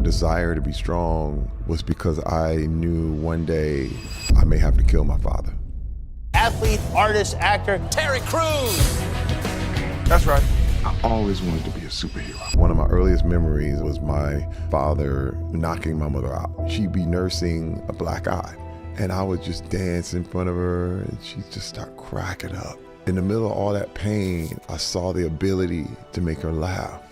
my desire to be strong was because I knew one day I may have to kill my father. Athlete, artist, actor, Terry Cruz. That's right. I always wanted to be a superhero. One of my earliest memories was my father knocking my mother out. She'd be nursing a black eye, and I would just dance in front of her, and she'd just start cracking up. In the middle of all that pain, I saw the ability to make her laugh.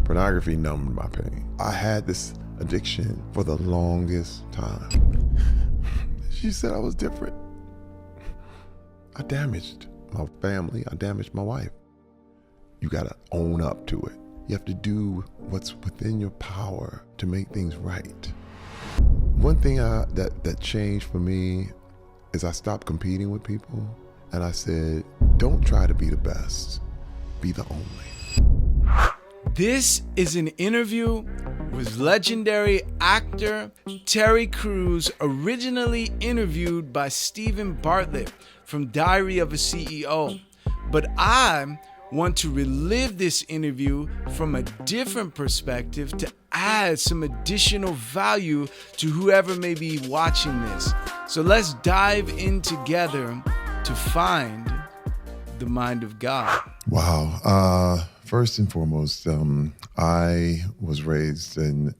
Pornography numbed my pain. I had this addiction for the longest time. She said I was different. I damaged my family. I damaged my wife. You gotta own up to it. You have to do what's within your power to make things right. One thing that changed for me is I stopped competing with people, and I said, don't try to be the best, be the only. This is an interview with legendary actor Terry Cruz, originally interviewed by Stephen Bartlett from Diary of a CEO. But I want to relive this interview from a different perspective to add some additional value to whoever may be watching this. So let's dive in together to find the mind of God. Wow. First and foremost, I was raised in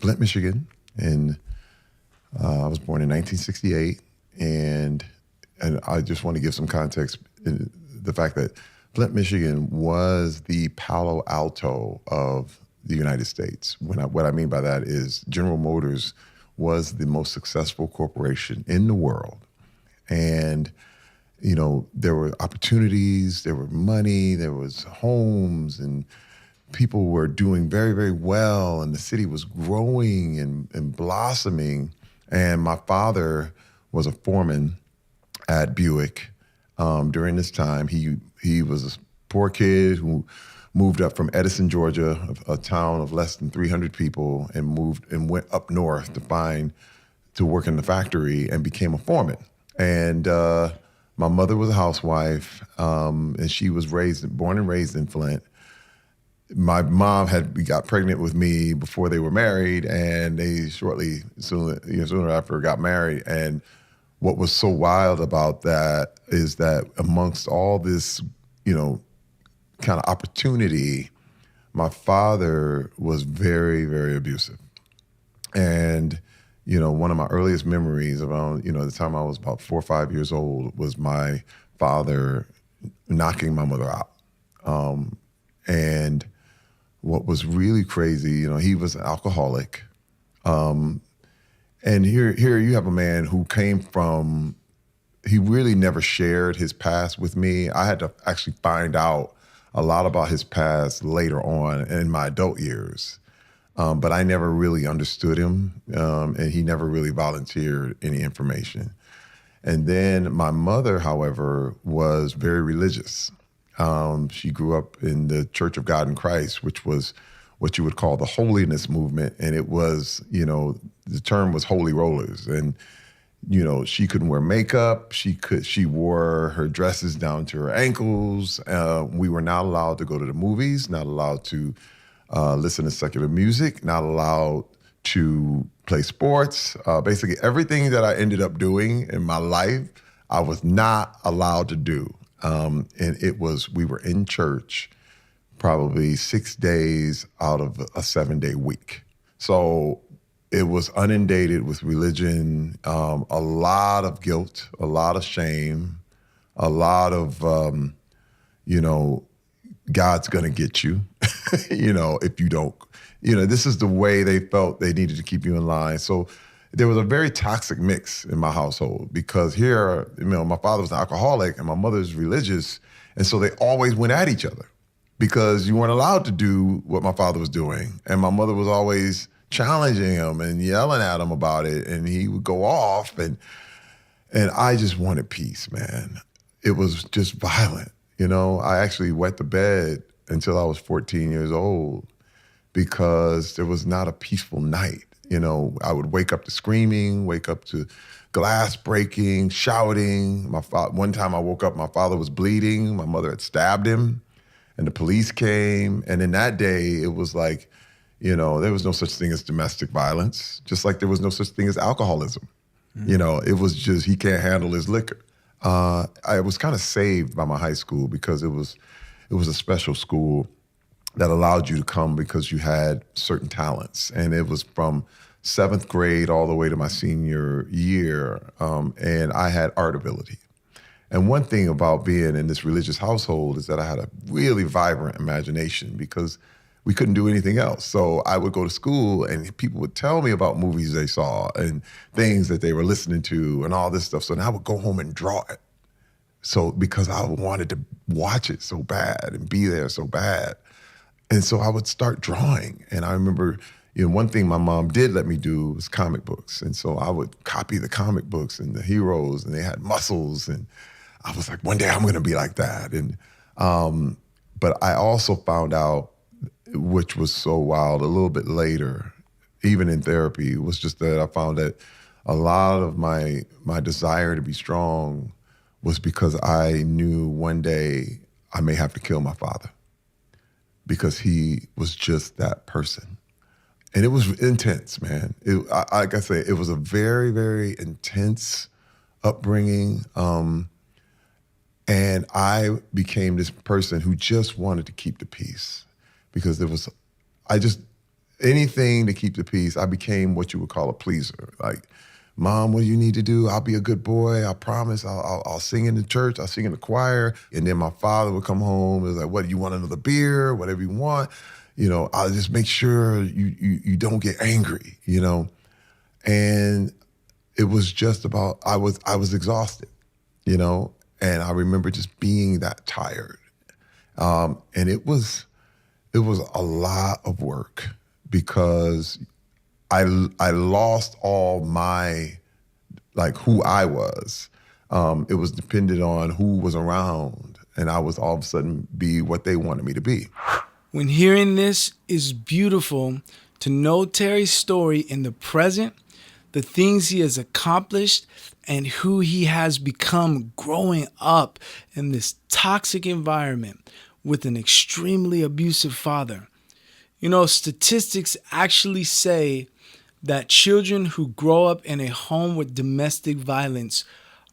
Flint, Michigan, and I was born in 1968, and I just want to give some context in the fact that Flint, Michigan was the Palo Alto of the United States. What I mean by that is General Motors was the most successful corporation in the world. And, you know, there were opportunities, there were money, there was homes, and people were doing very, very well, and the city was growing and blossoming. And my father was a foreman at Buick during this time. He was a poor kid who moved up from Edison, Georgia, a town of less than 300 people, and went up north to work in the factory and became a foreman. And my mother was a housewife, and she was born and raised in Flint. My mom got pregnant with me before they were married, and they soon after got married. And what was so wild about that is that amongst all this, kind of opportunity, my father was very, very abusive. And, one of my earliest memories around, the time I was about 4 or 5 years old was my father knocking my mother out. And what was really crazy, he was an alcoholic. And here you have a man who he really never shared his past with me. I had to actually find out a lot about his past later on in my adult years. But I never really understood him, and he never really volunteered any information. And then my mother, however, was very religious. She grew up in the Church of God in Christ, which was what you would call the holiness movement. And it was, the term was holy rollers. And, she couldn't wear makeup. She wore her dresses down to her ankles. We were not allowed to go to the movies, not allowed to listen to secular music, not allowed to play sports. Basically everything that I ended up doing in my life, I was not allowed to do. And we were in church probably 6 days out of a 7-day week. So it was inundated with religion, a lot of guilt, a lot of shame, a lot of, God's gonna get you, if you don't, this is the way they felt they needed to keep you in line. So there was a very toxic mix in my household because here, my father was an alcoholic and my mother's religious. And so they always went at each other because you weren't allowed to do what my father was doing. And my mother was always challenging him and yelling at him about it. And he would go off and I just wanted peace, man. It was just violent. I actually wet the bed until I was 14 years old because there was not a peaceful night. I would wake up to screaming, wake up to glass breaking, shouting. One time I woke up, my father was bleeding. My mother had stabbed him and the police came. And then that day it was like, There was no such thing as domestic violence, just like there was no such thing as alcoholism. It was just he can't handle his liquor. I was kind of saved by my high school because it was a special school that allowed you to come because you had certain talents. And it was from 7th grade all the way to my senior year. And I had art ability. And one thing about being in this religious household is that I had a really vibrant imagination because we couldn't do anything else. So I would go to school and people would tell me about movies they saw and things that they were listening to and all this stuff. So then I would go home and draw it. So because I wanted to watch it so bad and be there so bad. And so I would start drawing. And I remember, one thing my mom did let me do was comic books. And so I would copy the comic books and the heroes, and they had muscles. And I was like, one day I'm going to be like that. And but I also found out, which was so wild, a little bit later, even in therapy, was just that I found that a lot of my desire to be strong was because I knew one day I may have to kill my father, because he was just that person. And it was intense, man. Like I say, it was a very, very intense upbringing. And I became this person who just wanted to keep the peace, because anything to keep the peace. I became what you would call a pleaser. Like, Mom, what do you need to do? I'll be a good boy. I promise. I'll sing in the church. I'll sing in the choir. And then my father would come home. It was like, what, you want another beer? Whatever you want. I'll just make sure you don't get angry, And it was just about, I was exhausted, And I remember just being that tired. And it was a lot of work, because I lost all my, who I was. It was dependent on who was around, and I was all of a sudden be what they wanted me to be. When hearing this, is beautiful to know Terry's story in the present, the things he has accomplished, and who he has become growing up in this toxic environment with an extremely abusive father. Statistics actually say that children who grow up in a home with domestic violence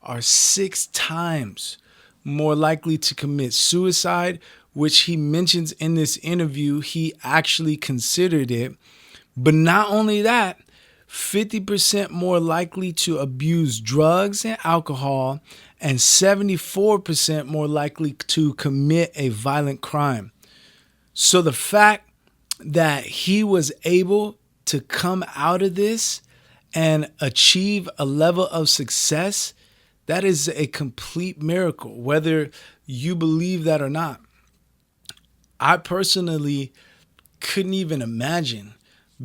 are 6 times more likely to commit suicide, which he mentions in this interview he actually considered it. But not only that, 50% more likely to abuse drugs and alcohol, and 74% more likely to commit a violent crime. So the fact that he was able to come out of this and achieve a level of success, that is a complete miracle, whether you believe that or not. I personally couldn't even imagine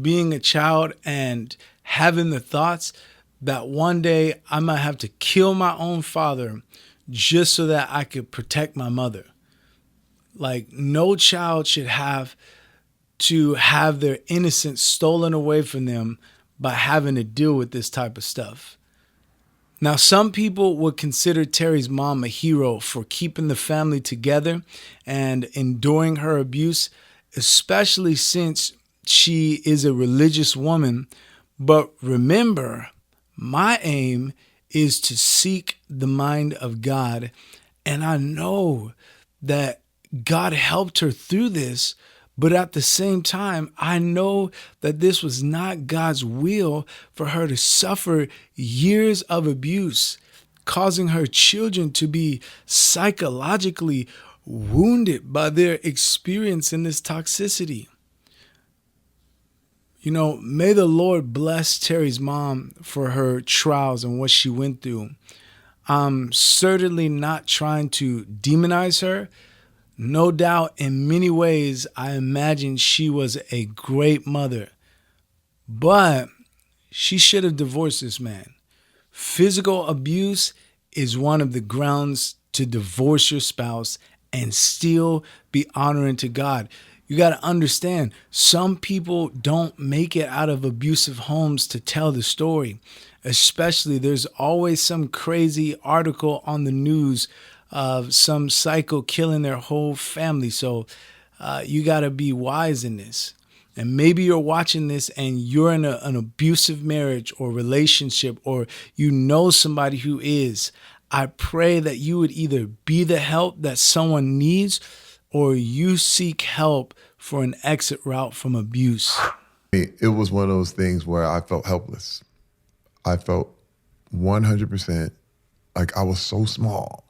being a child and having the thoughts that one day I might have to kill my own father just so that I could protect my mother. No child should have to have their innocence stolen away from them by having to deal with this type of stuff. Now, some people would consider Terry's mom a hero for keeping the family together and enduring her abuse, especially since she is a religious woman. But remember, my aim is to seek the mind of God. And I know that God helped her through this. But at the same time, I know that this was not God's will for her to suffer years of abuse, causing her children to be psychologically wounded by their experience in this toxicity. May the Lord bless Terry's mom for her trials and what she went through. I'm certainly not trying to demonize her. No doubt, in many ways, I imagine she was a great mother. But she should have divorced this man. Physical abuse is one of the grounds to divorce your spouse and still be honoring to God. You got to understand, some people don't make it out of abusive homes to tell the story. Especially, there's always some crazy article on the news of some psycho killing their whole family. So you got to be wise in this. and maybe you're watching this and you're in an abusive marriage or relationship, or you know somebody who is, I pray that you would either be the help that someone needs or you seek help for an exit route from abuse. It was one of those things where I felt helpless. I felt 100% like I was so small.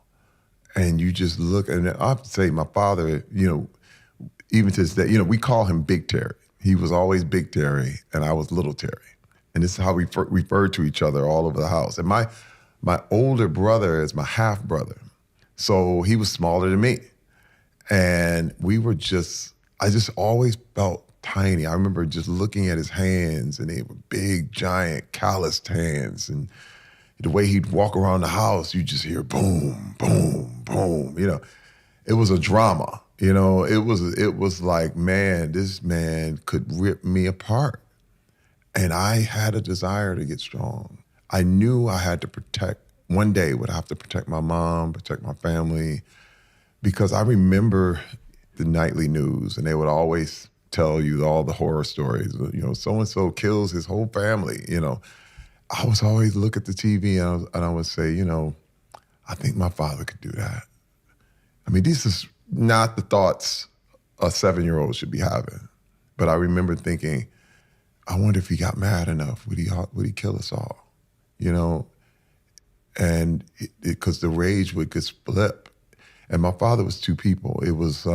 And you just look, and I have to say, my father, even to this day, we call him Big Terry. He was always Big Terry, and I was Little Terry. And this is how we referred to each other all over the house. And my older brother is my half brother. So he was smaller than me. And I just always felt tiny. I remember just looking at his hands, and they were big, giant, calloused hands. And the way he'd walk around the house, you just hear boom, boom, boom. It was a drama. It was like, man, this man could rip me apart. And I had a desire to get strong. I knew I had to one day would have to protect my mom, protect my family, because I remember the nightly news, and they would always tell you all the horror stories. So-and-so kills his whole family. I was always look at the TV and I would say, I think my father could do that. I mean, this is not the thoughts a 7-year-old should be having. But I remember thinking, I wonder if he got mad enough, would he kill us all? And because the rage would just flip. And my father was two people. It was,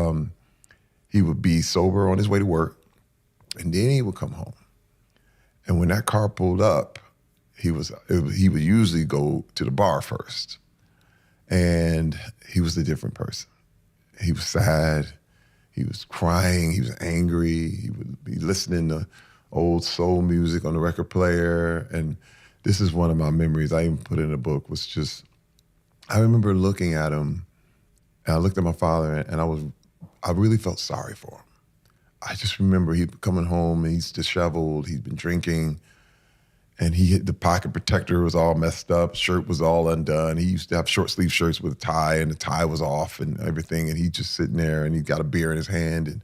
he would be sober on his way to work, and then he would come home. And when that car pulled up, he would usually go to the bar first. And he was a different person. He was sad. He was crying. He was angry. He would be listening to old soul music on the record player. And this is one of my memories. I even put it in a book. I remember looking at him, and I looked at my father, and I really felt sorry for him. I just remember he coming home, and he's disheveled. He'd been drinking. And the pocket protector was all messed up, shirt was all undone. He used to have short sleeve shirts with a tie, and the tie was off and everything. And he'd just sitting there, and he got a beer in his hand,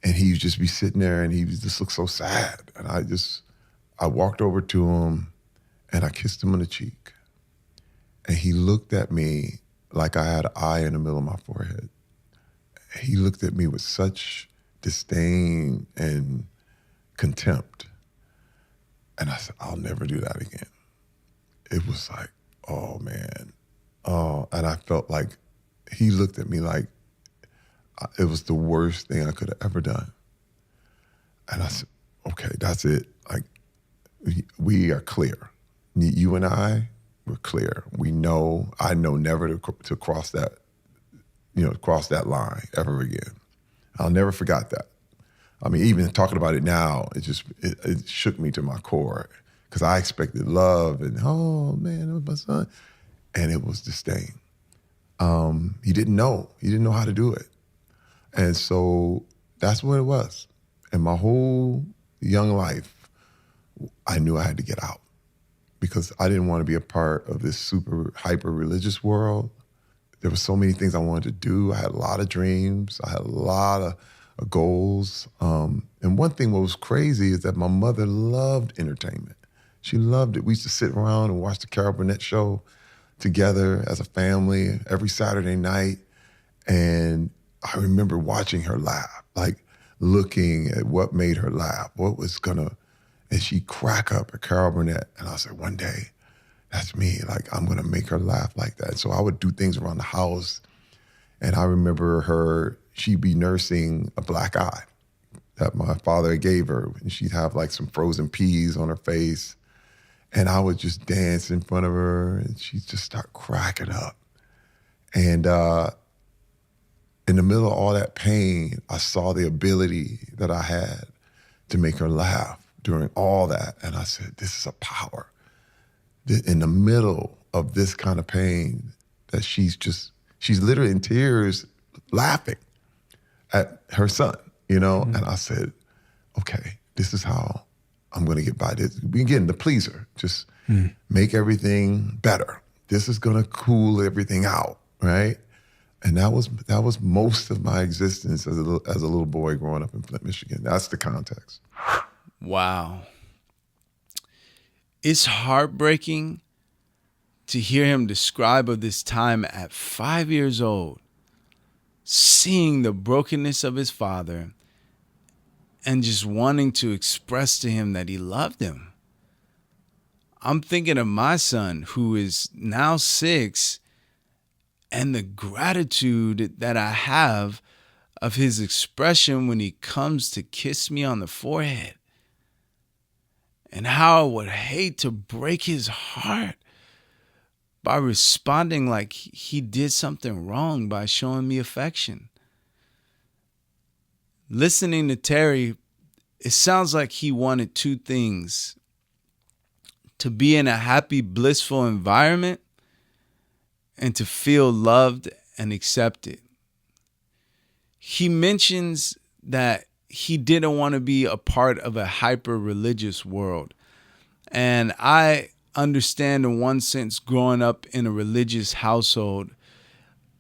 and he would just be sitting there, and he just looked so sad. And I walked over to him, and I kissed him on the cheek. And he looked at me like I had an eye in the middle of my forehead. He looked at me with such disdain and contempt. And I said, I'll never do that again. It was like, oh, man. Oh, and I felt like he looked at me like it was the worst thing I could have ever done. And I said, okay, that's it. Like, we are clear. You and I, we're clear. I know never to cross that, cross that line ever again. I'll never forget that. I mean, even talking about it now, it shook me to my core, because I expected love and, oh man, it was my son. And it was disdain. He didn't know. He didn't know how to do it. And so that's what it was. And my whole young life, I knew I had to get out, because I didn't want to be a part of this super hyper religious world. There were so many things I wanted to do. I had a lot of dreams. I had a lot of goals. And one thing what was crazy is that my mother loved entertainment. She loved it. We used to sit around and watch the Carol Burnett show together as a family every Saturday night. And I remember watching her laugh, like looking at what made her laugh, and she'd crack up at Carol Burnett. And I said, one day, that's me. Like, I'm gonna make her laugh like that. So I would do things around the house. And I remember she'd be nursing a black eye that my father gave her. And she'd have like some frozen peas on her face. And I would just dance in front of her, and she'd just start cracking up. And in the middle of all that pain, I saw the ability that I had to make her laugh during all that. And I said, this is a power. In the middle of this kind of pain, that she's literally in tears laughing at her son, Mm-hmm. And I said, okay, this is how I'm gonna get by this. Again, the pleaser, just make everything better. This is gonna cool everything out, right? And that was most of my existence as a little boy growing up in Flint, Michigan. That's the context. Wow. It's heartbreaking to hear him describe of this time at 5 years old, seeing the brokenness of his father and just wanting to express to him that he loved him. I'm thinking of my son, who is now 6, and the gratitude that I have of his expression when he comes to kiss me on the forehead, and how I would hate to break his heart by responding like he did something wrong by showing me affection. Listening to Terry, it sounds like he wanted two things: to be in a happy, blissful environment and to feel loved and accepted. He mentions that he didn't want to be a part of a hyper-religious world. And I understand in one sense growing up in a religious household,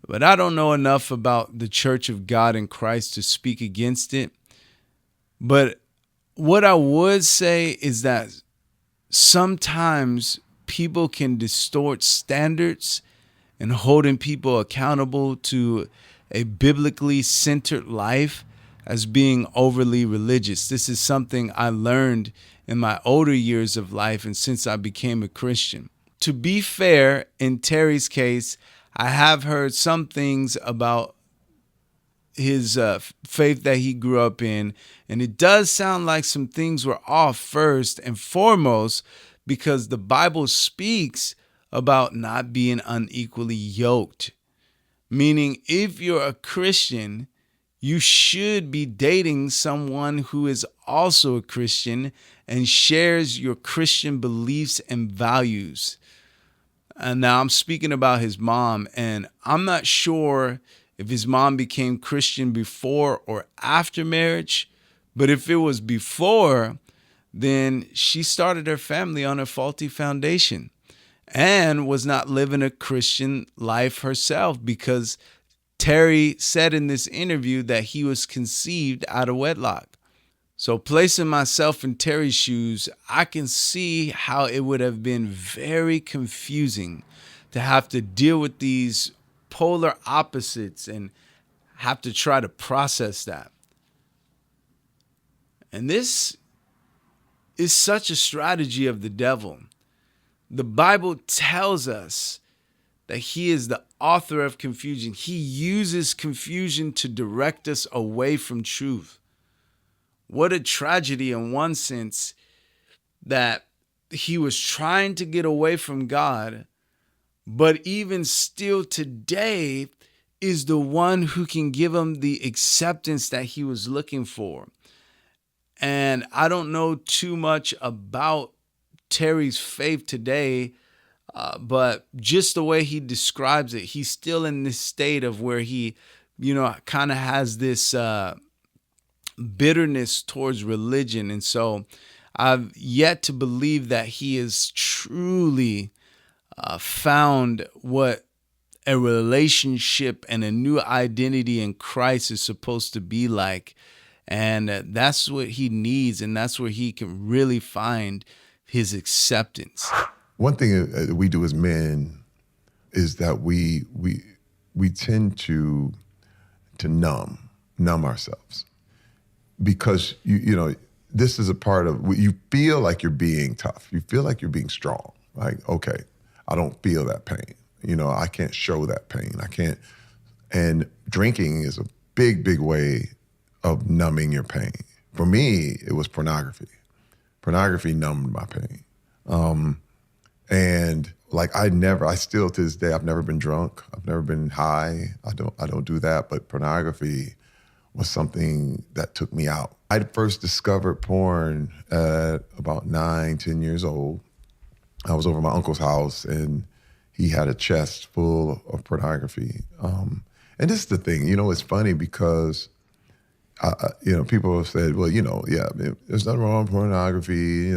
but I don't know enough about the Church of God in Christ to speak against it. But what I would say is that sometimes people can distort standards and holding people accountable to a biblically centered life as being overly religious. This is something I learned in my older years of life and since I became a Christian. To be fair, in Terry's case, I have heard some things about his faith that he grew up in, and it does sound like some things were off first and foremost because the Bible speaks about not being unequally yoked. Meaning, if you're a Christian, you should be dating someone who is also a Christian and shares your Christian beliefs and values. And now I'm speaking about his mom, and I'm not sure if his mom became Christian before or after marriage, but if it was before, then she started her family on a faulty foundation and was not living a Christian life herself, because Terry said in this interview that he was conceived out of wedlock. So placing myself in Terry's shoes, I can see how it would have been very confusing to have to deal with these polar opposites and have to try to process that. And this is such a strategy of the devil. The Bible tells us that he is the author of confusion. He uses confusion to direct us away from truth. What a tragedy in one sense that he was trying to get away from God, but even still today is the one who can give him the acceptance that he was looking for. And I don't know too much about Terry's faith today, but just the way he describes it, he's still in this state of where he, kind of has this bitterness towards religion. And so I've yet to believe that he has truly found what a relationship and a new identity in Christ is supposed to be like. And that's what he needs, and that's where he can really find his acceptance. One thing we do as men is that we tend to numb ourselves, because this is a part of, you feel like you're being tough, you feel like you're being strong. Like, okay, I don't feel that pain. I can't show that pain. I can't. And drinking is a big way of numbing your pain. For me, it was pornography. Pornography numbed my pain. And like I still to this day, I've never been drunk. I've never been high. I don't do that. But pornography was something that took me out. I first discovered porn at about 9, 10 years old. I was over at my uncle's house and he had a chest full of pornography. And this is the thing, it's funny because people have said, well, there's nothing wrong with pornography,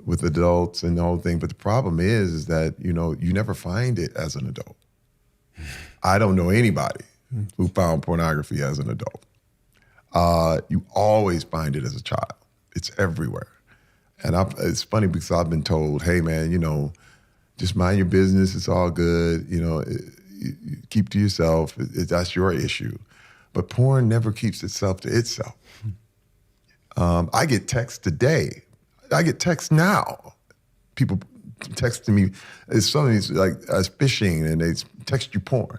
with adults and the whole thing. But the problem is that, you never find it as an adult. I don't know anybody who found pornography as an adult. You always find it as a child. It's everywhere. And it's funny because I've been told, hey man, just mind your business. It's all good. You keep to yourself. That's your issue. But porn never keeps itself to itself. I get texts today. I get texts now. People texting me. It's something like fishing, and they text you porn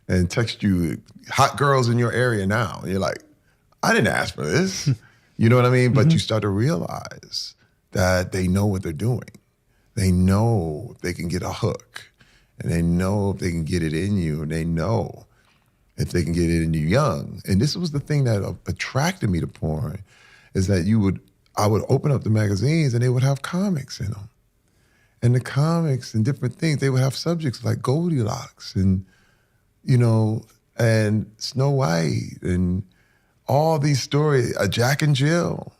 and text you hot girls in your area now. And you're like, I didn't ask for this. You know what I mean? But you start to realize that they know what they're doing. They know they can get a hook, and they know if they can get it in you, and they know if they can get it in you young. And this was the thing that attracted me to porn, is that I would open up the magazines and they would have comics in them. And the comics and different things, they would have subjects like Goldilocks and, and Snow White and all these stories, Jack and Jill,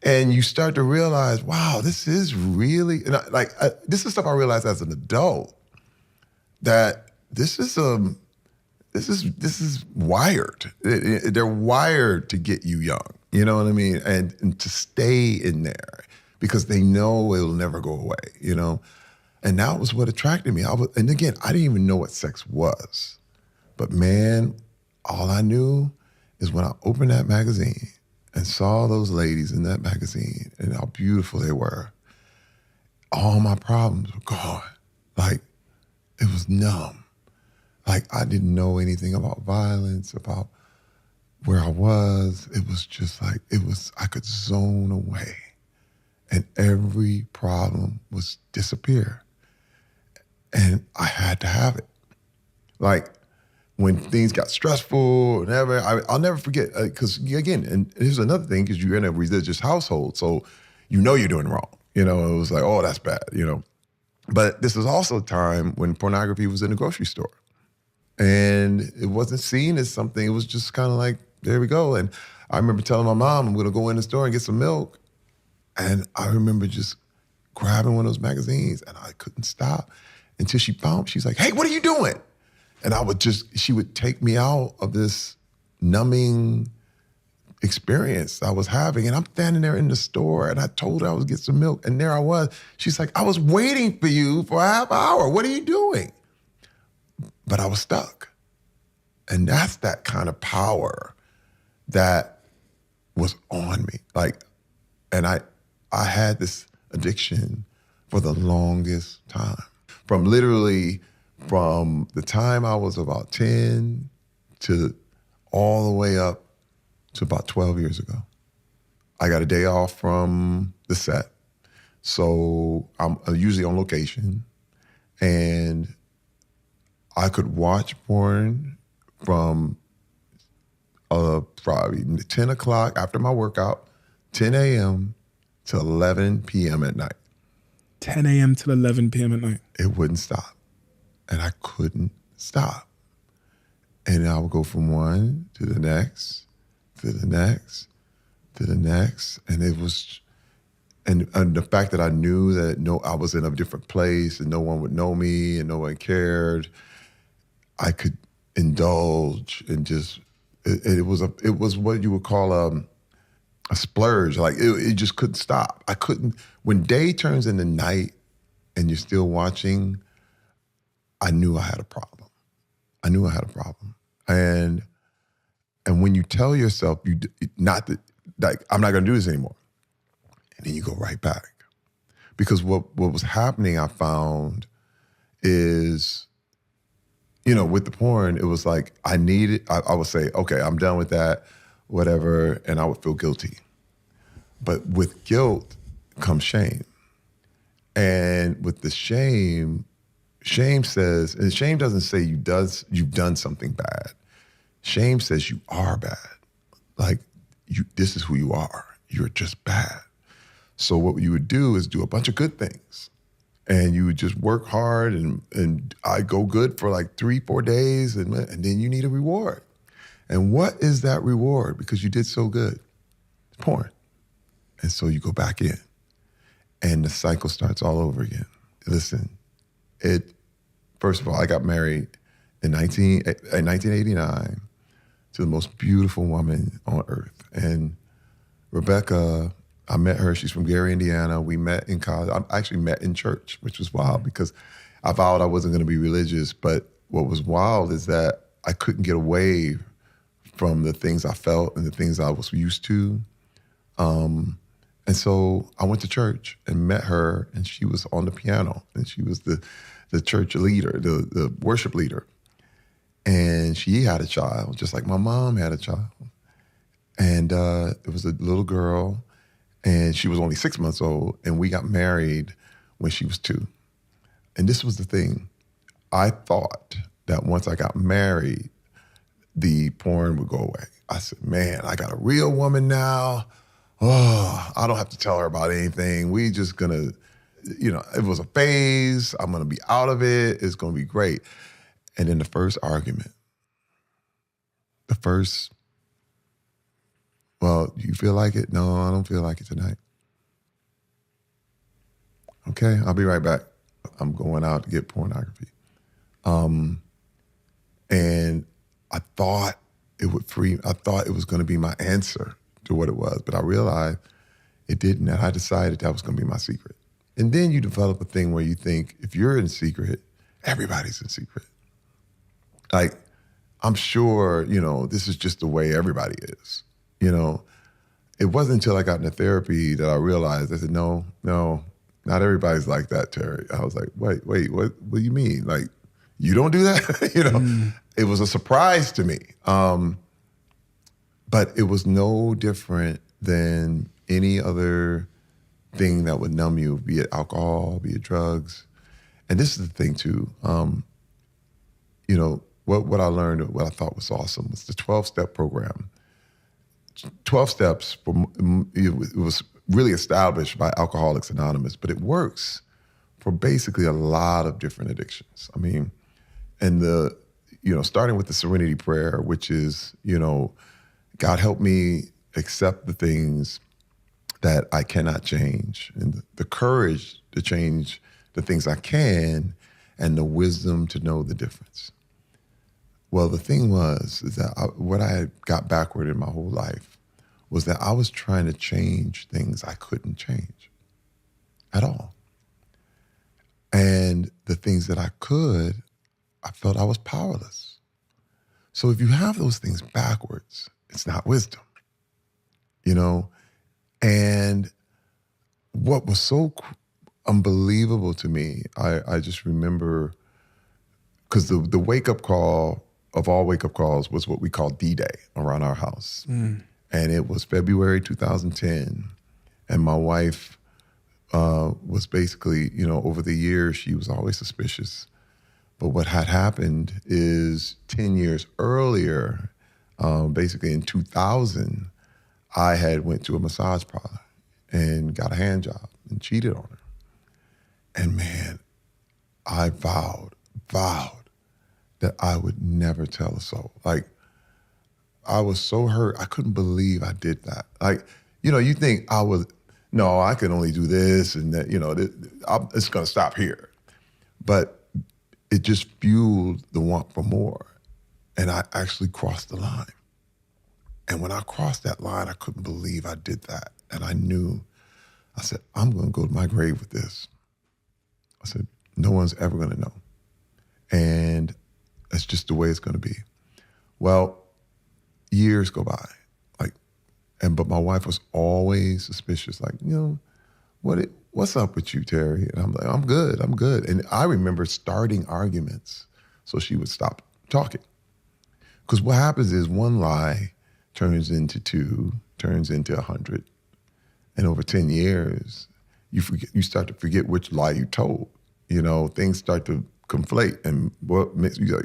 and you start to realize, wow, this is really, this is stuff I realized as an adult, that this is wired. They're wired to get you young, you know what I mean? And to stay in there because they know it'll never go away, And that was what attracted me. And again, I didn't even know what sex was. But man, all I knew is when I opened that magazine and saw those ladies in that magazine and how beautiful they were, all my problems were gone. Like, it was numb. Like, I didn't know anything about violence, about where I was. It was just like, I could zone away and every problem was disappear. And I had to have it. Like, when things got stressful, I'll never forget, because again, and here's another thing, because you're in a religious household, so you're doing wrong. It was like, oh, that's bad, But this is also a time when pornography was in the grocery store. And it wasn't seen as something, it was just kind of like, there we go. And I remember telling my mom, I'm gonna go in the store and get some milk. And I remember just grabbing one of those magazines and I couldn't stop until she found, she's like, hey, what are you doing? And she would take me out of this numbing experience I was having. And I'm standing there in the store and I told her I was get some milk. And there I was. She's like, I was waiting for you for a half hour. What are you doing? But I was stuck. And that's that kind of power that was on me. And I had this addiction for the longest time. From the time I was about 10 to all the way up to about 12 years ago. I got a day off from the set. So I'm usually on location. And I could watch porn from probably 10 o'clock after my workout, 10 a.m. to 11 p.m. at night. 10 a.m. till 11 p.m. at night. It wouldn't stop. And I couldn't stop. And I would go from one to the next, to the next, to the next. And it was, and the fact that I knew that I was in a different place and no one would know me and no one cared, I could indulge and just, it was what you would call a splurge. Like it just couldn't stop. I couldn't, when day turns into night and you're still watching, I knew I had a problem. And when you tell yourself, I'm not gonna do this anymore. And then you go right back. Because what was happening, I found, is, with the porn, it was like I would say, okay, I'm done with that, whatever, and I would feel guilty. But with guilt comes shame. And with the shame says, and shame doesn't say you've done something bad. Shame says you are bad. Like, this is who you are. You're just bad. So what you would do is do a bunch of good things. And you would just work hard and I go good for like 3-4 days and then you need a reward. And what is that reward? Because you did so good. It's porn. And so you go back in and the cycle starts all over again. Listen, first of all, I got married in 1989 to the most beautiful woman on earth. And Rebecca, I met her. She's from Gary, Indiana. We met in college. I actually met in church, which was wild because I vowed I wasn't going to be religious. But what was wild is that I couldn't get away from the things I felt and the things I was used to. And so I went to church and met her, and she was on the piano, and she was the church leader, the worship leader. And she had a child, just like my mom had a child. And it was a little girl, and she was only 6 months old, and we got married when she was 2. And this was the thing. I thought that once I got married, the porn would go away. I said, man, I got a real woman now. Oh, I don't have to tell her about anything. We just gonna, it was a phase. I'm gonna be out of it. It's gonna be great. And then the first argument, well, do you feel like it? No, I don't feel like it tonight. Okay, I'll be right back. I'm going out to get pornography. And I thought it would I thought it was gonna be my answer to what it was, but I realized it didn't, and I decided that was gonna be my secret. And then you develop a thing where you think if you're in secret, everybody's in secret. Like, I'm sure, this is just the way everybody is. It wasn't until I got into therapy that I realized, I said, no, not everybody's like that, Terry. I was like, wait, what do you mean? Like, you don't do that? It was a surprise to me. But it was no different than any other thing that would numb you, be it alcohol, be it drugs. And this is the thing too, what I learned, what I thought was awesome was the 12-step program. 12 steps, it was really established by Alcoholics Anonymous, but it works for basically a lot of different addictions. I mean, and starting with the Serenity Prayer, which is, God help me accept the things that I cannot change, and the courage to change the things I can, and the wisdom to know the difference. Well, the thing is that what I had got backward in my whole life was that I was trying to change things I couldn't change at all. And the things that I could, I felt I was powerless. So if you have those things backwards, it's not wisdom, And what was so unbelievable to me, I just remember, because the wake-up call of all wake-up calls was what we call D-Day around our house. And it was February 2010. And my wife was basically, over the years, she was always suspicious. But what had happened is 10 years earlier, basically in 2000, I had went to a massage parlor and got a hand job and cheated on her. And man, I vowed that I would never tell a soul. Like, I was so hurt. I couldn't believe I did that. Like, you think I can only do this and that, it's going to stop here. But it just fueled the want for more. And I actually crossed the line. And when I crossed that line, I couldn't believe I did that. And I said, I'm going to go to my grave with this. I said, no one's ever going to know. And that's just the way it's going to be. Well, years go by, but my wife was always suspicious, what's up with you, Terry? And I'm like, I'm good. And I remember starting arguments so she would stop talking. Because what happens is one lie turns into 2, turns into 100. And over 10 years, you start to forget which lie you told. Things start to conflate and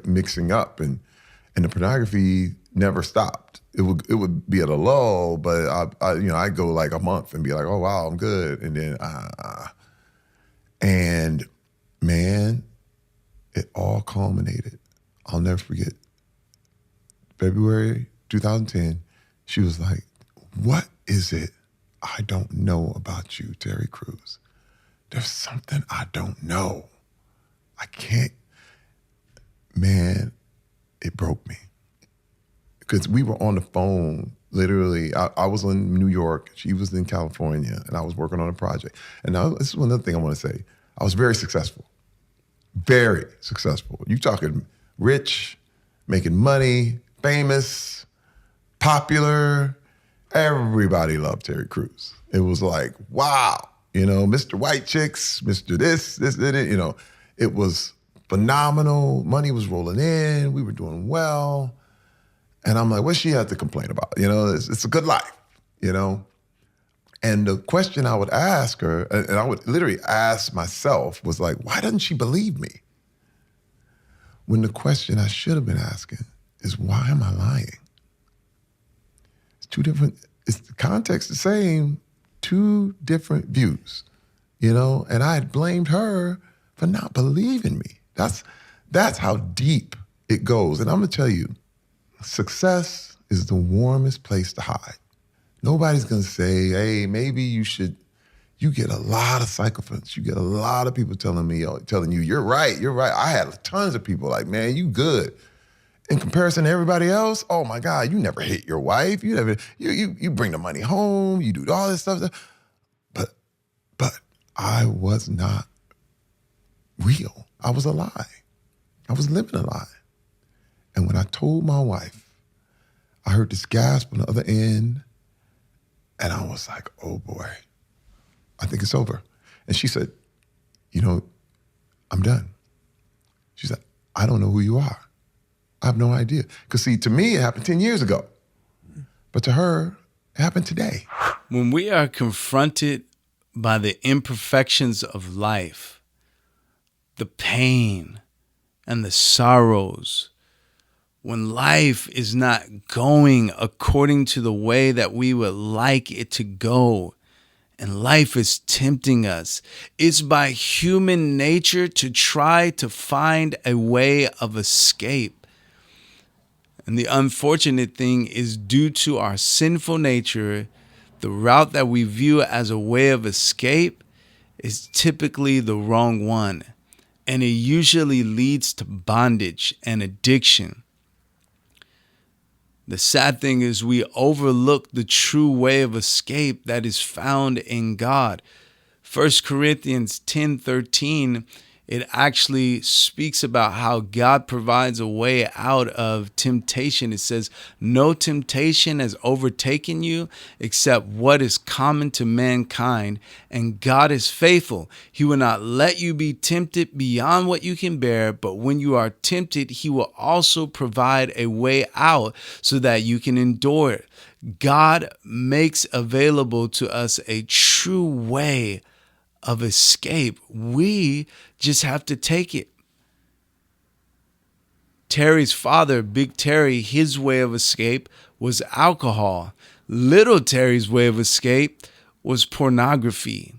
mixing up, and the pornography never stopped. It would be at a lull, but I'd go like a month and be like, oh wow, I'm good, and then and man, it all culminated. I'll never forget. February 2010, she was like, what is it I don't know about you, Terry Cruz? There's something I don't know. I can't, man, it broke me. Because we were on the phone, literally. I was in New York, she was in California, and I was working on a project. And now, this is another thing I want to say. I was very successful. Very successful. You talking rich, making money, famous, popular. Everybody loved Terry Crews. It was like, wow, Mr. White Chicks, Mr. This, it was phenomenal. Money was rolling in. We were doing well. And I'm like, what she had to complain about? It's a good life, And the question I would ask her, and I would literally ask myself, was like, why doesn't she believe me? When the question I should have been asking is, why am I lying? It's two different, it's the context the same, two different views, And I had blamed her for not believing me. That's how deep it goes. And I'm gonna tell you, success is the warmest place to hide. Nobody's gonna say, hey, maybe you should. You get a lot of sycophants. You get a lot of people telling you, you're right. I had tons of people like, man, you good. In comparison to everybody else, oh my God, you never hit your wife. You bring the money home. You do all this stuff. But I was not real. I was a lie. I was living a lie. And when I told my wife, I heard this gasp on the other end, and I was like, oh boy, I think it's over. And she said, I'm done. She said, I don't know who you are. I have no idea. Because see, to me, it happened 10 years ago. But to her, it happened today. When we are confronted by the imperfections of life, the pain and the sorrows, when life is not going according to the way that we would like it to go, and life is tempting us, it's by human nature to try to find a way of escape. And the unfortunate thing is, due to our sinful nature, the route that we view as a way of escape is typically the wrong one. And it usually leads to bondage and addiction. The sad thing is, we overlook the true way of escape that is found in God. 1 Corinthians 10:13, it actually speaks about how God provides a way out of temptation. It says, no temptation has overtaken you except what is common to mankind, and God is faithful. He will not let you be tempted beyond what you can bear, but when you are tempted, he will also provide a way out so that you can endure it. God makes available to us a true way of escape. We just have to take it. Terry's father, Big Terry, his way of escape was alcohol. Little Terry's way of escape was pornography.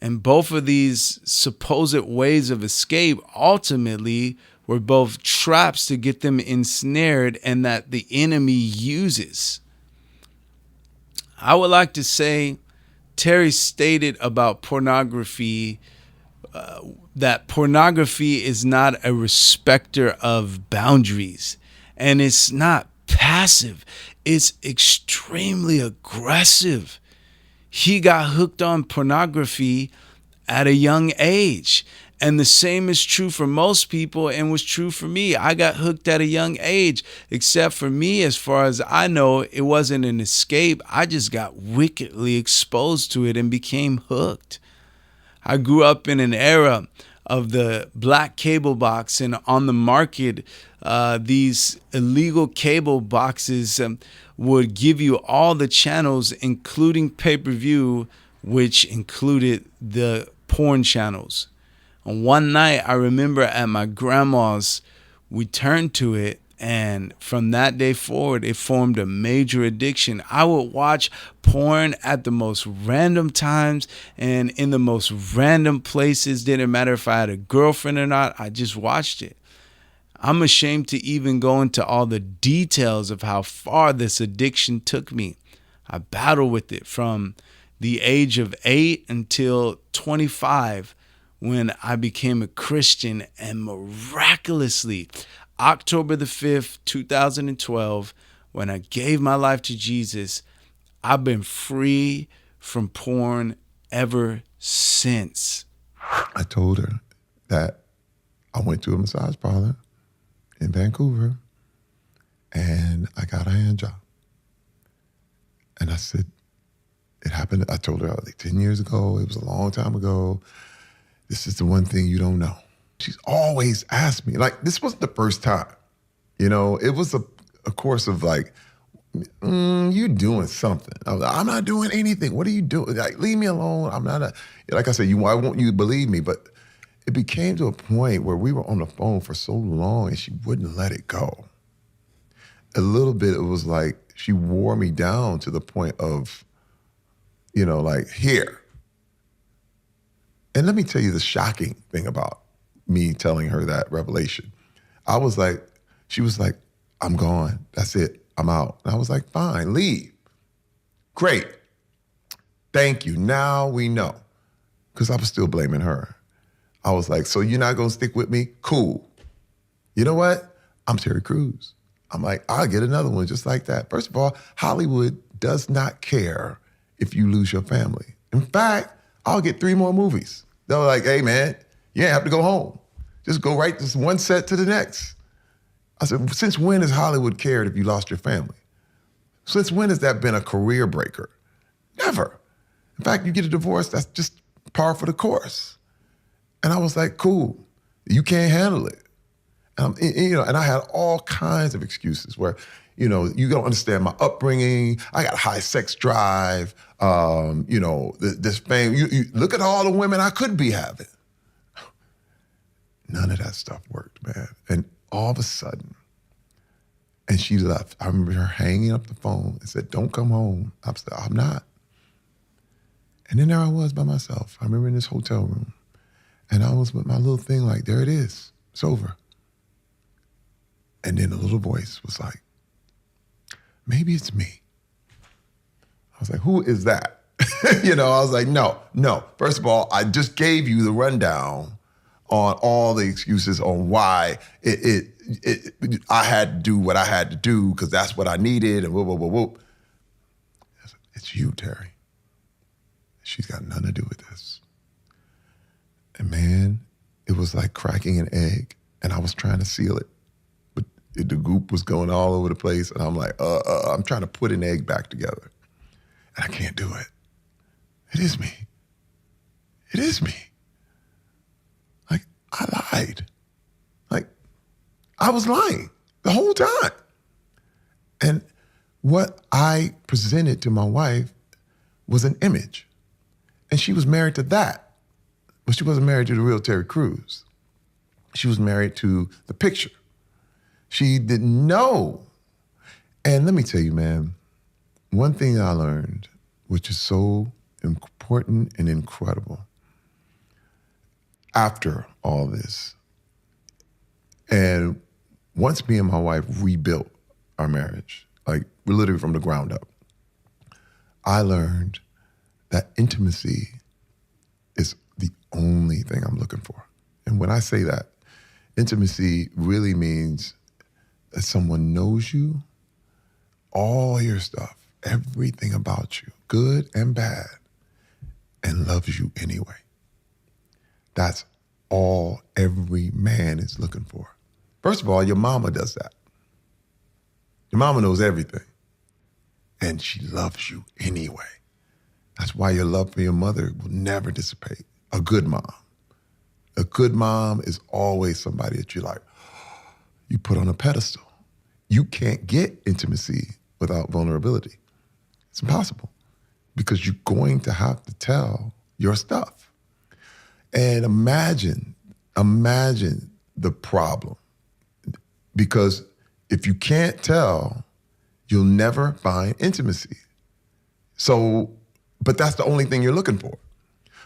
And both of these supposed ways of escape ultimately were both traps to get them ensnared and that the enemy uses. I would like to say Terry stated about pornography that pornography is not a respecter of boundaries, and it's not passive. It's extremely aggressive. He got hooked on pornography at a young age. And the same is true for most people and was true for me. I got hooked at a young age, except for me, as far as I know, it wasn't an escape. I just got wickedly exposed to it and became hooked. I grew up in an era of the black cable box, and on the market, these illegal cable boxes would give you all the channels, including pay-per-view, which included the porn channels. And one night, I remember at my grandma's, we turned to it, and from that day forward, it formed a major addiction. I would watch porn at the most random times and in the most random places. Didn't matter if I had a girlfriend or not, I just watched it. I'm ashamed to even go into all the details of how far this addiction took me. I battled with it from the age of 8 until 25, when I became a Christian, and miraculously, October the 5th, 2012, when I gave my life to Jesus, I've been free from porn ever since. I told her that I went to a massage parlor in Vancouver and I got a hand job. And I said, it happened. I told her like 10 years ago. It was a long time ago. This is the one thing you don't know. She's always asked me, like, this wasn't the first time. You know, it was a course of like, you doing something. I was like, I'm not doing anything. What are you doing? Like, leave me alone. I'm not like I said, I want you to believe me. But it became to a point where we were on the phone for so long and she wouldn't let it go. A little bit, it was like she wore me down to the point of, you know, like, here. And let me tell you the shocking thing about me telling her that revelation. She was like, I'm gone. That's it. I'm out. And I was like, fine, leave. Great. Thank you. Now we know. Because I was still blaming her. I was like, so you're not going to stick with me? Cool. You know what? I'm Terry Cruz. I'm like, I'll get another one just like that. First of all, Hollywood does not care if you lose your family. In fact, I'll get 3 more movies. They're like, hey, man, you ain't have to go home. Just go right this one set to the next. I said, since when has Hollywood cared if you lost your family? Since when has that been a career breaker? Never. In fact, you get a divorce, that's just par for the course. And I was like, cool, you can't handle it. And I had all kinds of excuses where, you know, you don't understand my upbringing. I got a high sex drive. This fame. You look at all the women I could be having. None of that stuff worked, man. And all of a sudden, and she left. I remember her hanging up the phone and said, don't come home. I said, I'm not. And then there I was by myself. I remember in this hotel room. And I was with my little thing like, there it is. It's over. And then a little voice was like, maybe it's me. I was like, who is that? I was like, no. First of all, I just gave you the rundown on all the excuses on why I had to do what I had to do because that's what I needed and whoop. It's you, Terry. She's got nothing to do with this. And man, it was like cracking an egg and I was trying to seal it. But the goop was going all over the place and I'm like, I'm trying to put an egg back together. And I can't do it. It is me. It is me. Like, I lied. Like, I was lying the whole time. And what I presented to my wife was an image. And she was married to that. But she wasn't married to the real Terry Cruz. She was married to the picture. She didn't know. And let me tell you, man, one thing I learned, which is so important and incredible, after all this, and once me and my wife rebuilt our marriage, like literally from the ground up, I learned that intimacy is the only thing I'm looking for. And when I say that, intimacy really means that someone knows you, all your stuff, everything about you, good and bad, and loves you anyway. That's all every man is looking for. First of all, your mama does that. Your mama knows everything, and she loves you anyway. That's why your love for your mother will never dissipate. A good mom. A good mom is always somebody that you put on a pedestal. You can't get intimacy without vulnerability. It's impossible because you're going to have to tell your stuff. And imagine the problem. Because if you can't tell, you'll never find intimacy. But that's the only thing you're looking for.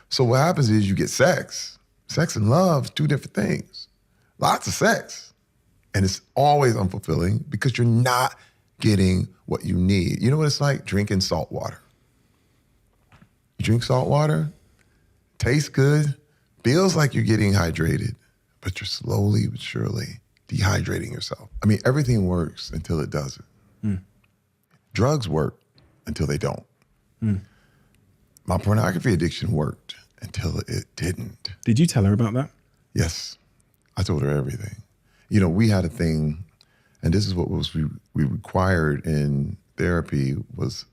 So what happens is you get sex. Sex and love, 2 different things. Lots of sex. And it's always unfulfilling because you're not getting what you need. You know what it's like? Drinking salt water. You drink salt water, tastes good, feels like you're getting hydrated, but you're slowly but surely dehydrating yourself. I mean, everything works until it doesn't. Drugs work until they don't. My pornography addiction worked until it didn't. Did you tell her about that? Yes, I told her everything. You know, we had a thing, and this is what we required in therapy was,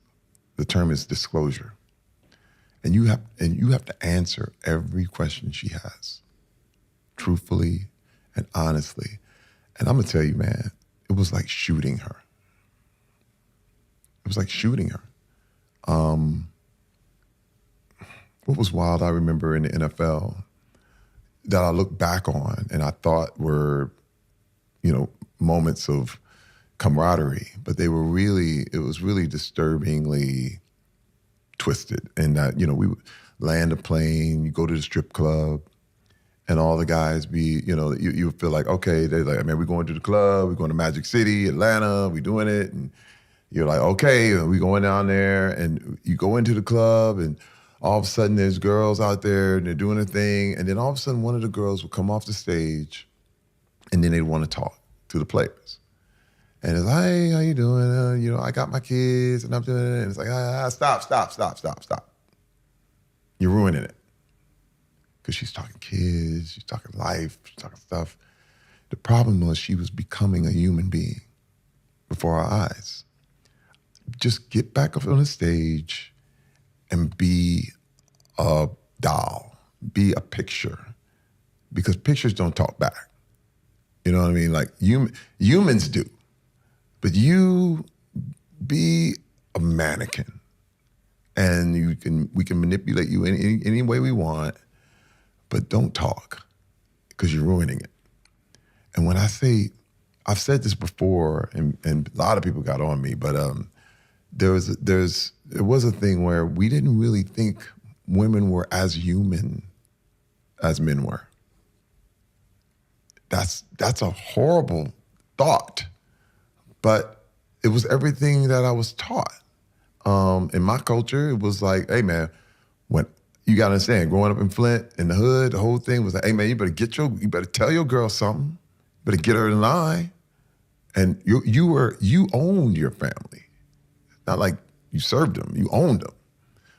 the term is disclosure. And you have to answer every question she has, truthfully and honestly. And I'm gonna tell you, man, it was like shooting her. It was like shooting her. What was wild, I remember in the NFL, that I look back on and I thought were, you know, moments of camaraderie, but it was really disturbingly twisted. And that, you know, we would land a plane, you go to the strip club, and all the guys be, you know, you feel like, okay, they're like, man, we're going to the club, we're going to Magic City, Atlanta, we doing it. And you're like, okay, we going down there, and you go into the club, and all of a sudden there's girls out there and they're doing a thing. And then all of a sudden one of the girls will come off the stage and then they want to talk to the players. And it's like, hey, how you doing? You know, I got my kids and I'm doing it. And it's like, stop. You're ruining it. Because she's talking kids, she's talking life, she's talking stuff. The problem was she was becoming a human being before our eyes. Just get back up on the stage and be a doll, be a picture, because pictures don't talk back. You know what I mean? Like humans do, but you be a mannequin, and we can manipulate you any way we want, but don't talk, because you're ruining it. And when I say, I've said this before, and a lot of people got on me, but there was a thing where we didn't really think women were as human as men were. That's a horrible thought, but it was everything that I was taught. In my culture, it was like, hey man, when you gotta understand, growing up in Flint, in the hood, the whole thing was like, hey man, you better tell your girl something, you better get her in line, and you owned your family. Not like you served them, you owned them.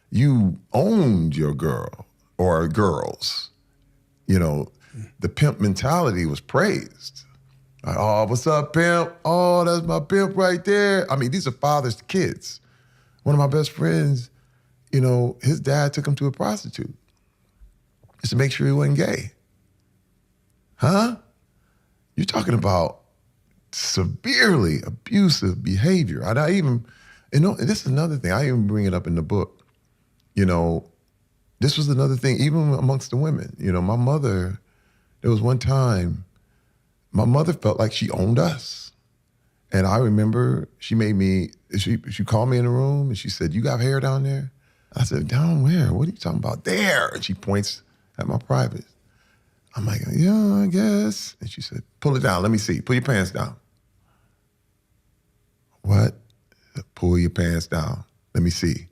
You owned your girl or girls. You know, the pimp mentality was praised. Like, oh, what's up, pimp? Oh, that's my pimp right there. I mean, these are fathers to kids. One of my best friends, you know, his dad took him to a prostitute just to make sure he wasn't gay. Huh? You're talking about severely abusive behavior. This is another thing, I even bring it up in the book. You know, this was another thing, even amongst the women. You know, my mother, there was one time, my mother felt like she owned us. And I remember she called me in the room and she said, you got hair down there? I said, down where? What are you talking about? There. And she points at my private. I'm like, yeah, I guess. And she said, pull it down, let me see. Pull your pants down. What? Pull your pants down. Let me see.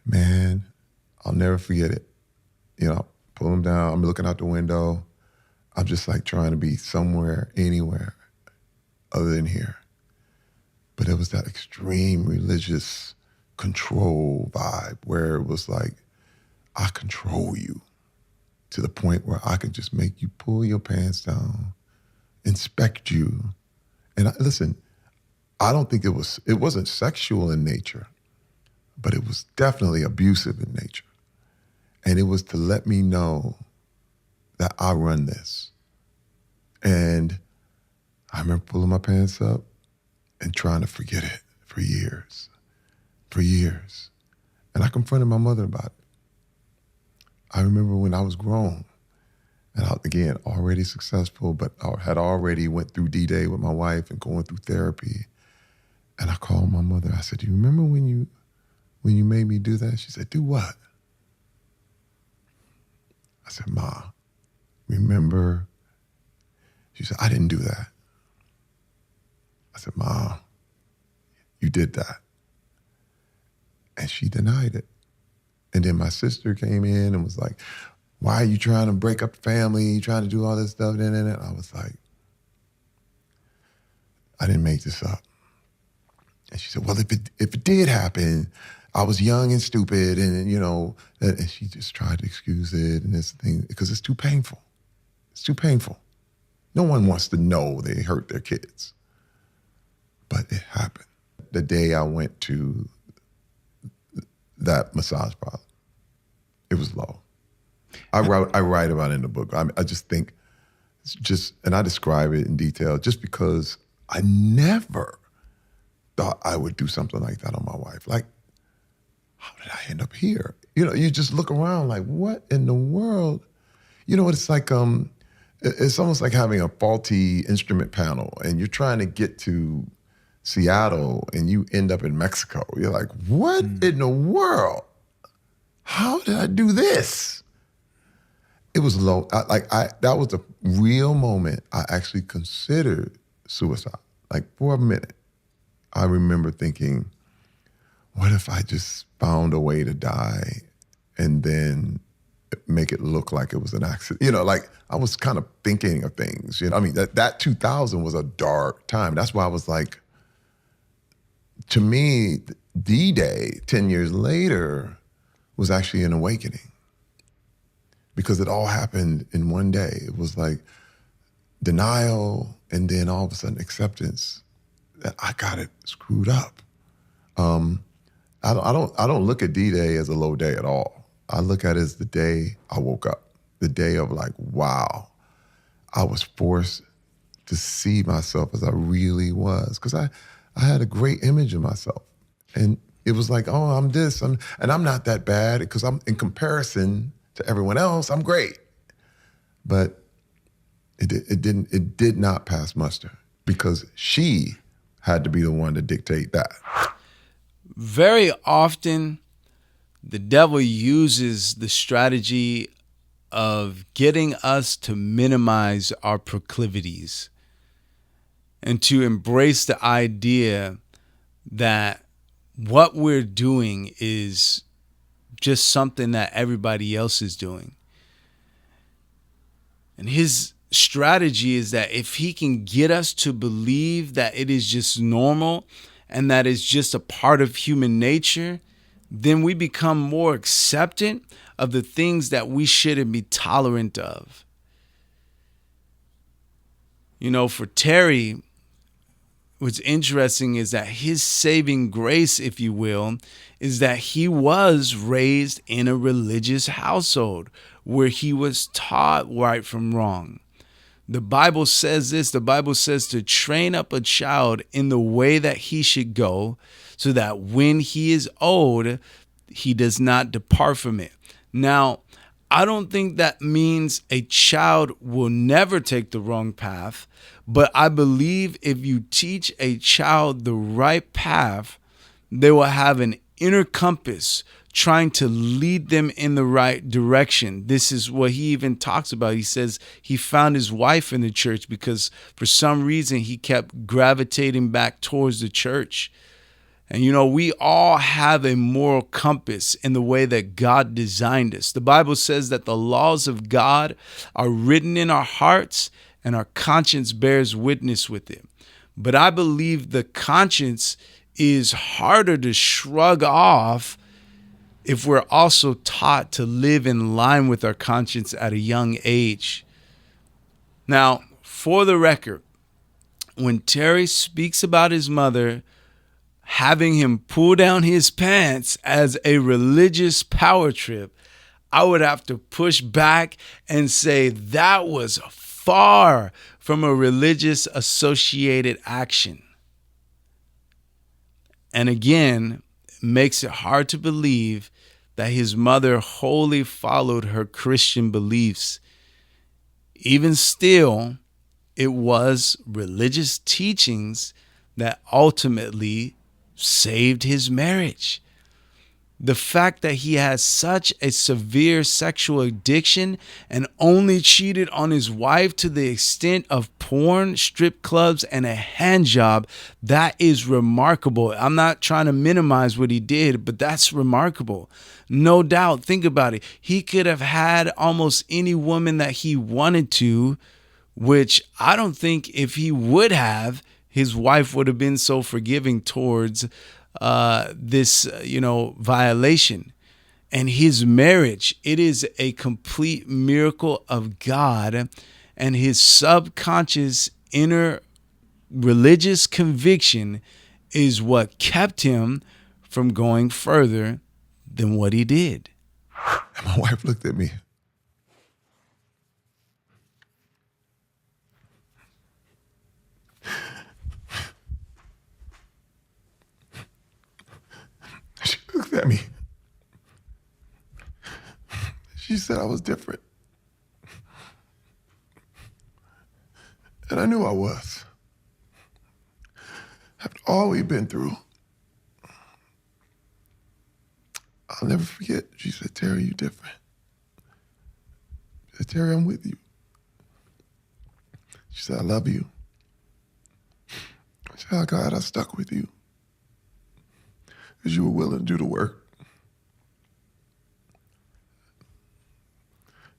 Man, I'll never forget it. You know, pull them down. I'm looking out the window. I'm just like trying to be somewhere, anywhere other than here. But it was that extreme religious control vibe where it was like, I control you to the point where I could just make you pull your pants down, inspect you. And listen, I don't think it wasn't sexual in nature, but it was definitely abusive in nature. And it was to let me know that I run this. And I remember pulling my pants up and trying to forget it for years. And I confronted my mother about it. I remember when I was grown and again, already successful, but I had already went through D-Day with my wife and going through therapy. And I called my mother. I said, do you remember when you made me do that? She said, do what? I said, Ma, remember? She said, I didn't do that. I said, Ma, you did that. And she denied it. And then my sister came in and was like, why are you trying to break up the family? You trying to do all this stuff? And I was like, I didn't make this up. And she said, well, if it did happen, I was young and stupid, and and she just tried to excuse it and this thing because it's too painful. It's too painful. No one wants to know they hurt their kids, but it happened. The day I went to that massage parlor, it was low. I write about it in the book. I just think it's just, and I describe it in detail just because I never thought I would do something like that on my wife. Like, how did I end up here? You just look around like, what in the world? It's like, it's almost like having a faulty instrument panel and you're trying to get to Seattle and you end up in Mexico. You're like, what in the world? How did I do this? It was low. That was a real moment I actually considered suicide. Like for a minute, I remember thinking, what if I just found a way to die and then make it look like it was an accident? Like I was kind of thinking of things. I mean, that 2000 was a dark time. That's why I was like, to me, D-Day, 10 years later, was actually an awakening because it all happened in one day. It was like denial and then all of a sudden acceptance that I got it screwed up. I don't look at D-Day as a low day at all. I look at it as the day I woke up, the day of like, wow, I was forced to see myself as I really was. Because I had a great image of myself. And it was like, oh, I'm this, and I'm not that bad because I'm in comparison to everyone else, I'm great. But it did not pass muster because she had to be the one to dictate that. Very often, the devil uses the strategy of getting us to minimize our proclivities and to embrace the idea that what we're doing is just something that everybody else is doing. And his strategy is that if he can get us to believe that it is just normal and that it's just a part of human nature, then we become more acceptant of the things that we shouldn't be tolerant of. For Terry, what's interesting is that his saving grace, if you will, is that he was raised in a religious household where he was taught right from wrong. The Bible says this. The Bible says to train up a child in the way that he should go so that when he is old, he does not depart from it. Now, I don't think that means a child will never take the wrong path, but I believe if you teach a child the right path, they will have an inner compass trying to lead them in the right direction. This is what he even talks about. He says he found his wife in the church because for some reason he kept gravitating back towards the church. And we all have a moral compass in the way that God designed us. The Bible says that the laws of God are written in our hearts and our conscience bears witness with it. But I believe the conscience is harder to shrug off if we're also taught to live in line with our conscience at a young age. Now, for the record, when Terry speaks about his mother having him pull down his pants as a religious power trip, I would have to push back and say that was far from a religious associated action. And again, it makes it hard to believe that his mother wholly followed her Christian beliefs. Even still, it was religious teachings that ultimately saved his marriage. The fact that he has such a severe sexual addiction and only cheated on his wife to the extent of porn, strip clubs, and a hand job, that is remarkable. I'm not trying to minimize what he did, but that's remarkable. No doubt, think about it. He could have had almost any woman that he wanted to, which I don't think if he would have, his wife would have been so forgiving towards this, violation. And his marriage, it is a complete miracle of God, and his subconscious inner religious conviction is what kept him from going further than what he did. And my wife looked at me. She looked at me. She said I was different. And I knew I was. After all we've been through, I'll never forget. She said, Terry, you different. She said, Terry, I'm with you. She said, I love you. I said, oh God, I stuck with you. Because you were willing to do the work.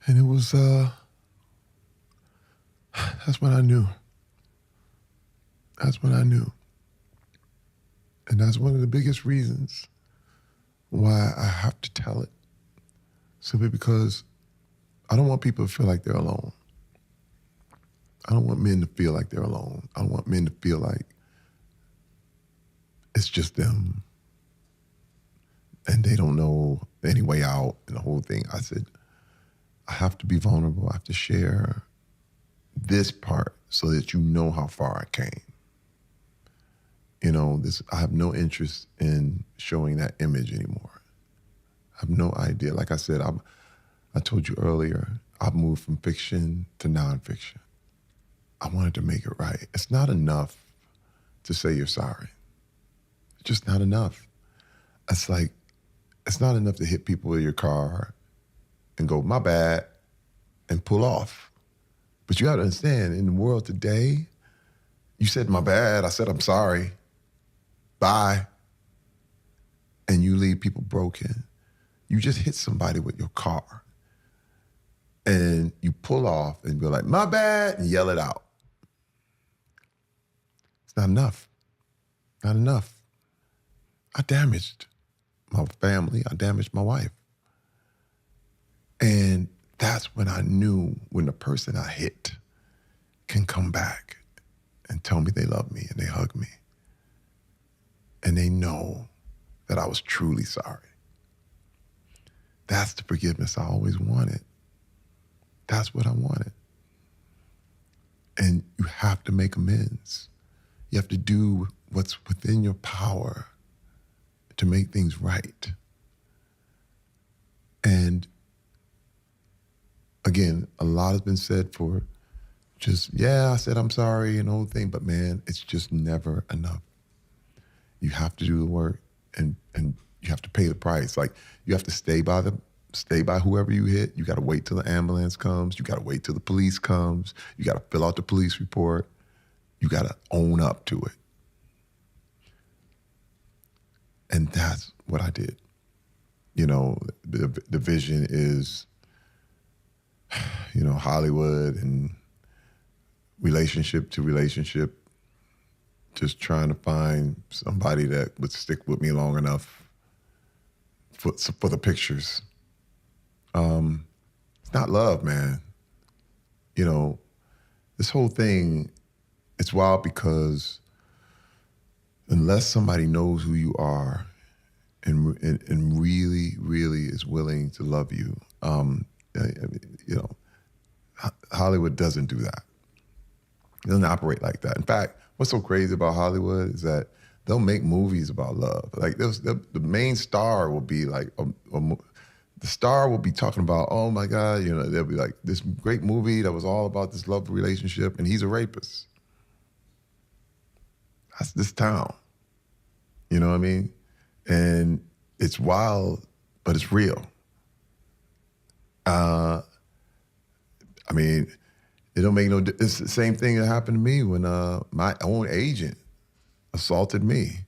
And it was, that's when I knew. That's when I knew. And that's one of the biggest reasons why I have to tell it. Simply because I don't want people to feel like they're alone. I don't want men to feel like they're alone. I don't want men to feel like it's just them and they don't know any way out and the whole thing. I said, I have to be vulnerable. I have to share this part so that you know how far I came. I have no interest in showing that image anymore. I have no idea. Like I said, I told you earlier, I've moved from fiction to nonfiction. I wanted to make it right. It's not enough to say you're sorry. It's just not enough. It's not enough to hit people with your car and go, my bad, and pull off. But you got to understand, in the world today, you said, my bad, I said, I'm sorry, bye, and you leave people broken. You just hit somebody with your car, and you pull off and go like, my bad, and yell it out. It's not enough. Not enough. I damaged my family. I damaged my wife. And that's when I knew when the person I hit can come back and tell me they love me and they hug me. And they know that I was truly sorry. That's the forgiveness I always wanted. That's what I wanted. And you have to make amends. You have to do what's within your power to make things right. And again, a lot has been said for just, I said I'm sorry and the whole thing, but man, it's just never enough. You have to do the work and you have to pay the price. Like, you have to stay by whoever you hit. You got to wait till the ambulance comes. You got to wait till the police comes. You got to fill out the police report. You got to own up to it. And that's what I did. The vision is, Hollywood and relationship to relationship, just trying to find somebody that would stick with me long enough for the pictures. It's not love, man. This whole thing, it's wild because unless somebody knows who you are and really, really is willing to love you, Hollywood doesn't do that. It doesn't operate like that. In fact, what's so crazy about Hollywood is that they'll make movies about love. Like, the main star will be like, the star will be talking about, oh my God, they'll be like, this great movie that was all about this love relationship, and he's a rapist. That's this town. You know what I mean? And it's wild, but it's real. I mean, it don't make no. It's the same thing that happened to me when my own agent assaulted me,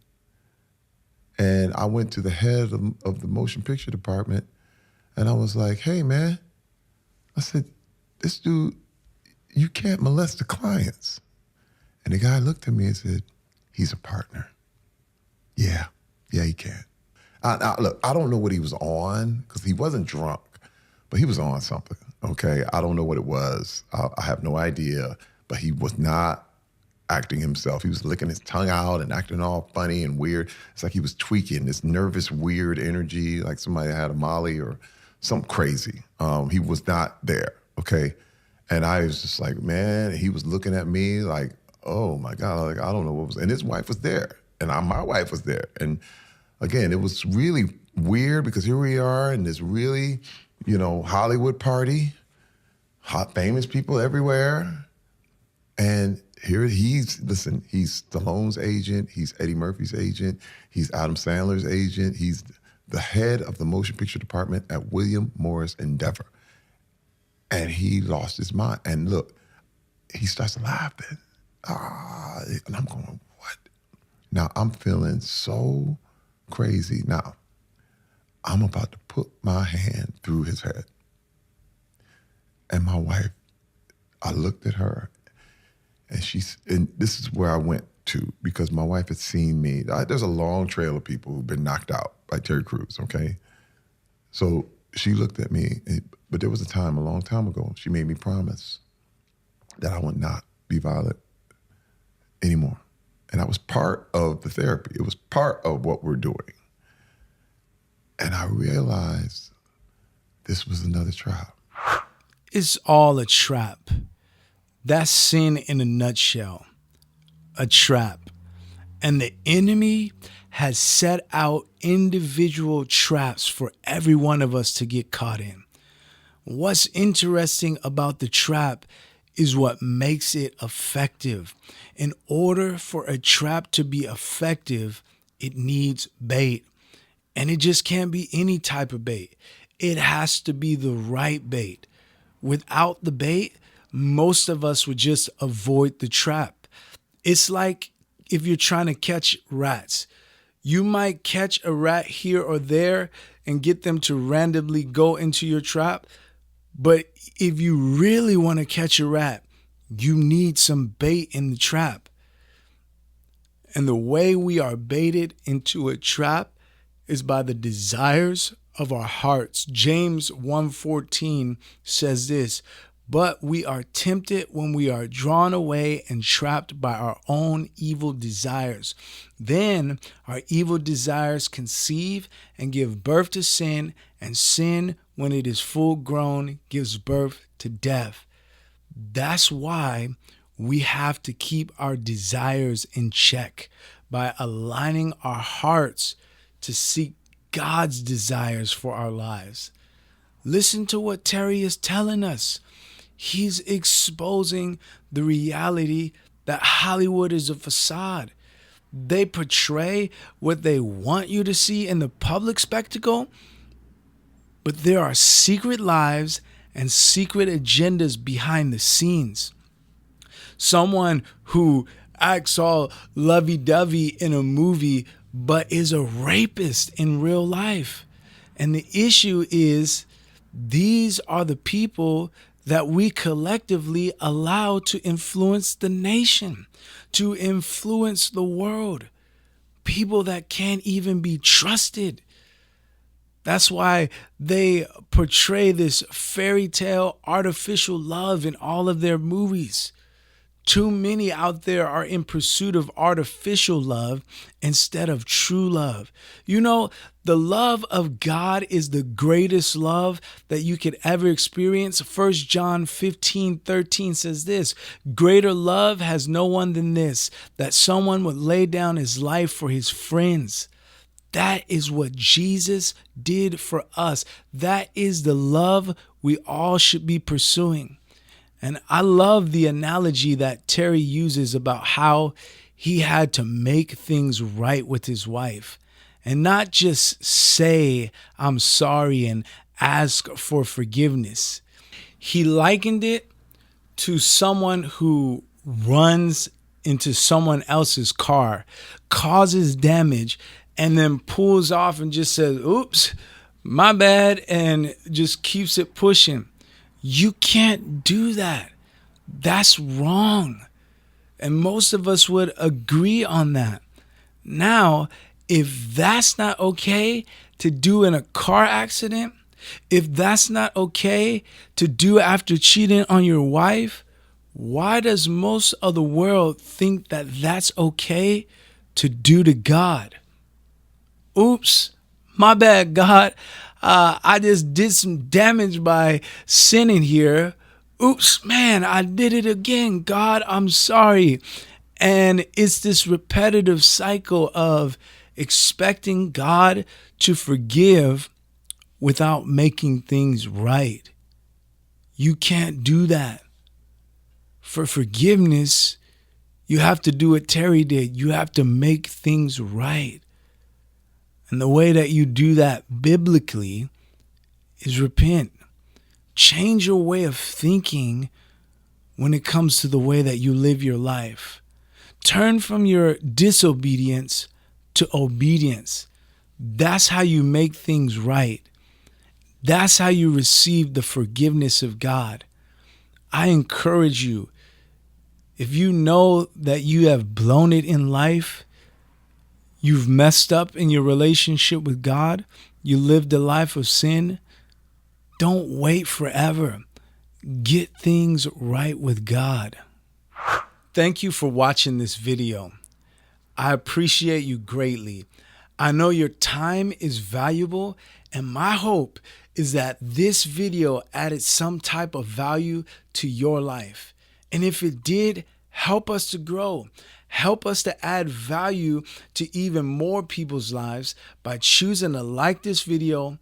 and I went to the head of the motion picture department, and I was like, "Hey, man," I said, "This dude, you can't molest the clients." And the guy looked at me and said, "He's a partner." Yeah, he can. Look, I don't know what he was on because he wasn't drunk, but he was on something. Okay, I don't know what it was. I have no idea, but he was not acting himself. He was licking his tongue out and acting all funny and weird. It's like he was tweaking this nervous, weird energy, like somebody had a Molly or something crazy. He was not there, okay? And I was just like, man, he was looking at me like, oh my God, like, I don't know what was, and his wife was there, and my wife was there. And again, it was really weird because here we are in this really, Hollywood party, hot famous people everywhere. And here he's Stallone's agent, he's Eddie Murphy's agent, he's Adam Sandler's agent, he's the head of the motion picture department at William Morris Endeavor. And he lost his mind. And look, he starts laughing. And I'm going, what? Now I'm feeling so crazy. Now, I'm about to put my hand through his head. And my wife, I looked at her, and this is where I went to, because my wife had seen me. There's a long trail of people who've been knocked out by Terry Crews, okay? So she looked at me, but there was a time, a long time ago, she made me promise that I would not be violent anymore. And that was part of the therapy. It was part of what we're doing. And I realized this was another trap. It's all a trap. That's sin in a nutshell. A trap. And the enemy has set out individual traps for every one of us to get caught in. What's interesting about the trap is what makes it effective. In order for a trap to be effective, it needs bait. And it just can't be any type of bait. It has to be the right bait. Without the bait, most of us would just avoid the trap. It's like if you're trying to catch rats. You might catch a rat here or there and get them to randomly go into your trap. But if you really want to catch a rat, you need some bait in the trap. And the way we are baited into a trap is by the desires of our hearts. James 1:14 says this, but we are tempted when we are drawn away and trapped by our own evil desires. Then our evil desires conceive and give birth to sin, and sin, when it is full grown, gives birth to death. That's why we have to keep our desires in check by aligning our hearts to seek God's desires for our lives. Listen to what Terry is telling us. He's exposing the reality that Hollywood is a facade. They portray what they want you to see in the public spectacle, but there are secret lives and secret agendas behind the scenes. Someone who acts all lovey-dovey in a movie but is a rapist in real life. And the issue is, these are the people that we collectively allow to influence the nation, to influence the world. People that can't even be trusted. That's why they portray this fairy tale, artificial love in all of their movies. Too many out there are in pursuit of artificial love instead of true love. You know, the love of God is the greatest love that you could ever experience. 1 John 15:13 says this, greater love has no one than this, that someone would lay down his life for his friends. That is what Jesus did for us. That is the love we all should be pursuing. And I love the analogy that Terry uses about how he had to make things right with his wife. and not just say, I'm sorry and ask for forgiveness. He likened it to someone who runs into someone else's car, causes damage, and then pulls off and just says, oops, my bad, and just keeps it pushing. You can't do that. That's wrong. And most of us would agree on that. Now, if that's not okay to do in a car accident, if that's not okay to do after cheating on your wife, why does most of the world think that that's okay to do to God? Oops, my bad, God. I just did some damage by sinning here. Oops, man, I did it again. God, I'm sorry. And it's this repetitive cycle of expecting God to forgive without making things right. You can't do that. For forgiveness, you have to do what Terry did. You have to make things right. And the way that you do that biblically is repent. Change your way of thinking when it comes to the way that you live your life. Turn from your disobedience to obedience. That's how you make things right. That's how you receive the forgiveness of God. I encourage you, if you know that you have blown it in life, you've messed up in your relationship with God, you lived a life of sin, don't wait forever. Get things right with God. Thank you for watching this video. I appreciate you greatly. I know your time is valuable, and my hope is that this video added some type of value to your life. And if it did, help us to grow. Help us to add value to even more people's lives by choosing to like this video,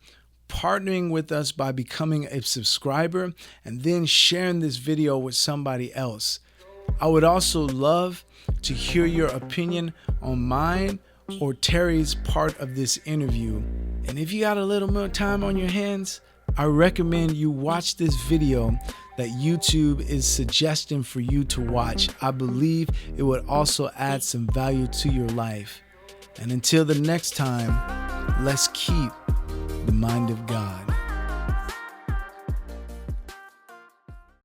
partnering with us by becoming a subscriber, and then sharing this video with somebody else. I would also love to hear your opinion on mine or Terry's part of this interview. And if you got a little more time on your hands, I recommend you watch this video that YouTube is suggesting for you to watch. I believe it would also add some value to your life. And until the next time, let's keep the mind of God.